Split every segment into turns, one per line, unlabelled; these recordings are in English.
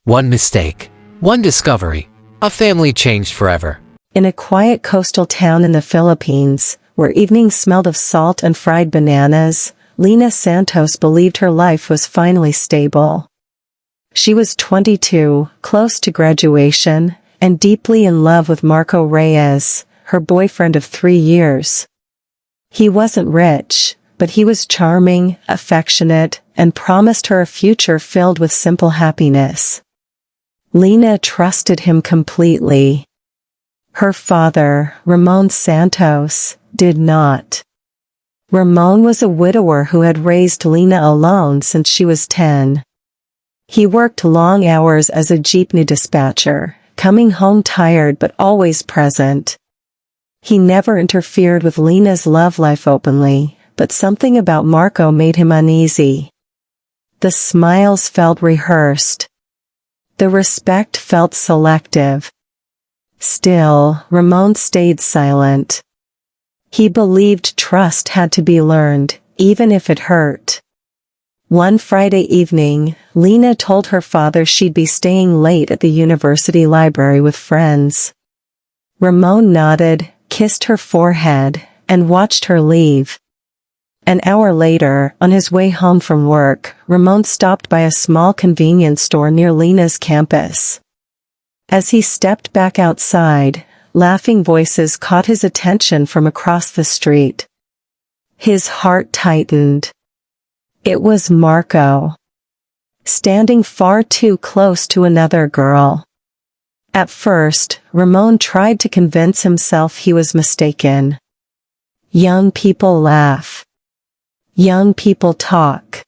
One mistake, one discovery, a family changed forever.
In a quiet coastal town in the Philippines, where evenings smelled of salt and fried bananas, Lena Santos believed her life was finally stable. She was 22, close to graduation, and deeply in love with Marco Reyes, her boyfriend of 3 years. He wasn't rich, but he was charming, affectionate, and promised her a future filled with simple happiness. Lena trusted him completely. Her father, Ramon Santos, did not. Ramon was a widower who had raised Lena alone since she was 10. He worked long hours as a jeepney dispatcher, coming home tired but always present. He never interfered with Lena's love life openly, but something about Marco made him uneasy. The smiles felt rehearsed. The respect felt selective. Still, Ramon stayed silent. He believed trust had to be learned, even if it hurt. One Friday evening, Lena told her father she'd be staying late at the university library with friends. Ramon nodded, kissed her forehead, and watched her leave. An hour later, on his way home from work, Ramon stopped by a small convenience store near Lena's campus. As he stepped back outside, laughing voices caught his attention from across the street. His heart tightened. It was Marco, standing far too close to another girl. At first, Ramon tried to convince himself he was mistaken. Young people laugh. Young people talk.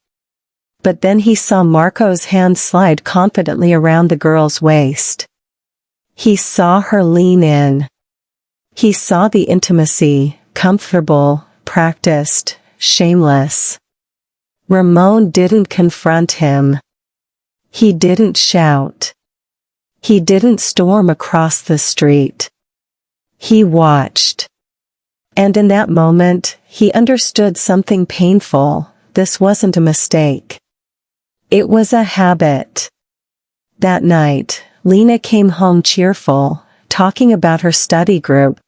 But then he saw Marco's hand slide confidently around the girl's waist. He saw her lean in. He saw the intimacy, comfortable, practiced, shameless. Ramon didn't confront him. He didn't shout. He didn't storm across the street. He watched. And in that moment, he understood something painful. This wasn't a mistake. It was a habit. That night, Lena came home cheerful, talking about her study group.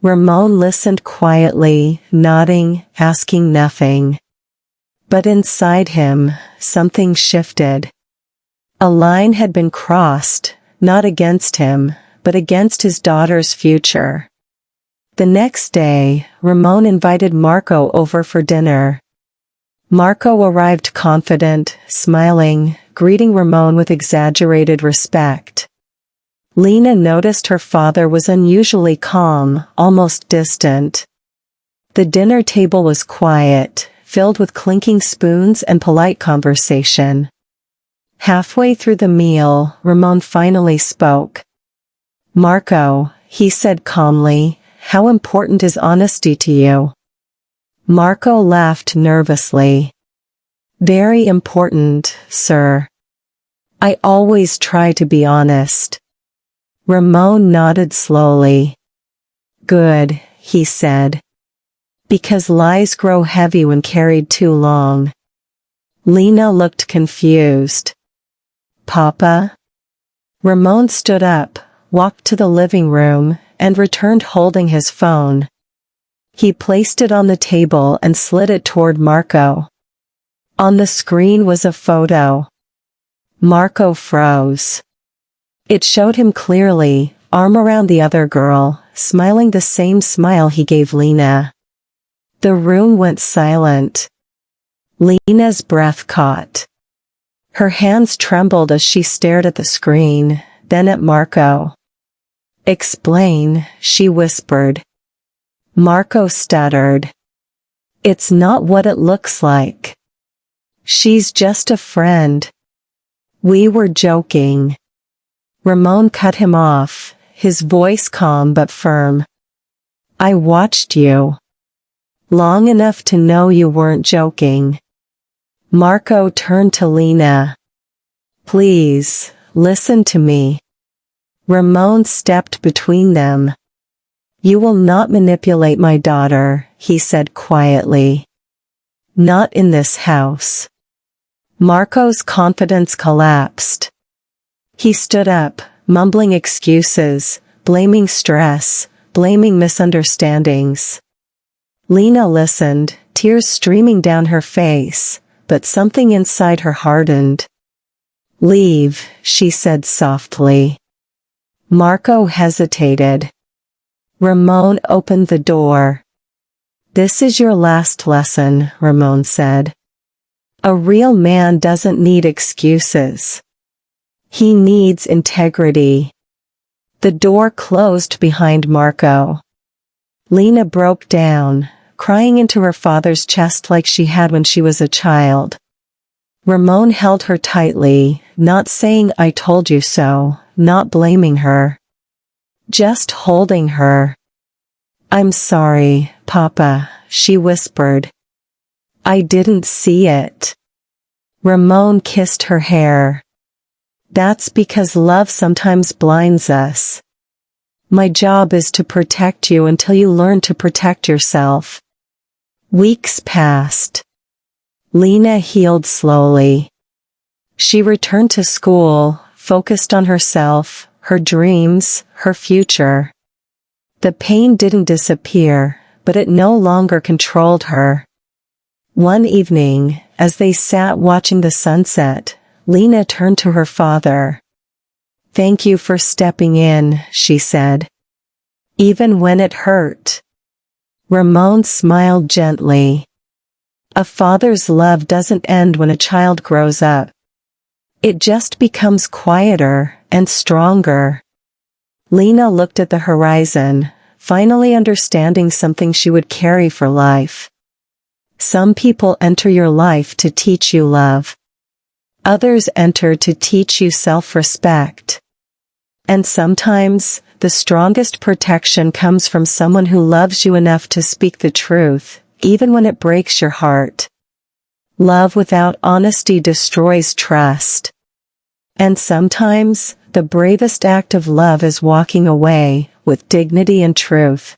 Ramon listened quietly, nodding, asking nothing. But inside him, something shifted. A line had been crossed, not against him, but against his daughter's future. The next day, Ramon invited Marco over for dinner. Marco arrived confident, smiling, greeting Ramon with exaggerated respect. Lena noticed her father was unusually calm, almost distant. The dinner table was quiet, filled with clinking spoons and polite conversation. Halfway through the meal, Ramon finally spoke. "Marco," he said calmly, "how important is honesty to you?" Marco laughed nervously. "Very important, sir. I always try to be honest." Ramon nodded slowly. "Good," he said. "Because lies grow heavy when carried too long." Lena looked confused. "Papa?" Ramon stood up, walked to the living room, and returned holding his phone. He placed it on the table and slid it toward Marco. On the screen was a photo. Marco froze. It showed him clearly, arm around the other girl, smiling the same smile he gave Lena. The room went silent. Lena's breath caught. Her hands trembled as she stared at the screen, then at Marco. "Explain," she whispered. Marco stuttered. "It's not what it looks like. She's just a friend. We were joking." Ramon cut him off, his voice calm but firm. "I watched you long enough to know you weren't joking." Marco turned to Lena. "Please, listen to me." Ramon stepped between them. "You will not manipulate my daughter," he said quietly. "Not in this house." Marco's confidence collapsed. He stood up, mumbling excuses, blaming stress, blaming misunderstandings. Lena listened, tears streaming down her face, but something inside her hardened. "Leave," she said softly. Marco hesitated. Ramon opened the door. "This is your last lesson," Ramon said. "A real man doesn't need excuses. He needs integrity." The door closed behind Marco. Lena broke down, crying into her father's chest like she had when she was a child. Ramon held her tightly, not saying "I told you so," not blaming her. Just holding her. "I'm sorry, Papa," she whispered. "I didn't see it." Ramon kissed her hair. "That's because love sometimes blinds us. My job is to protect you until you learn to protect yourself." Weeks passed. Lena healed slowly. She returned to school, focused on herself, her dreams, her future. The pain didn't disappear, but it no longer controlled her. One evening, as they sat watching the sunset, Lena turned to her father. "Thank you for stepping in," she said. "Even when it hurt." Ramon smiled gently. A father's love doesn't end when a child grows up. It just becomes quieter and stronger. Lena looked at the horizon, finally understanding something she would carry for life. Some people enter your life to teach you love. Others enter to teach you self-respect. And sometimes, the strongest protection comes from someone who loves you enough to speak the truth, even when it breaks your heart. Love without honesty destroys trust. And sometimes, the bravest act of love is walking away, with dignity and truth.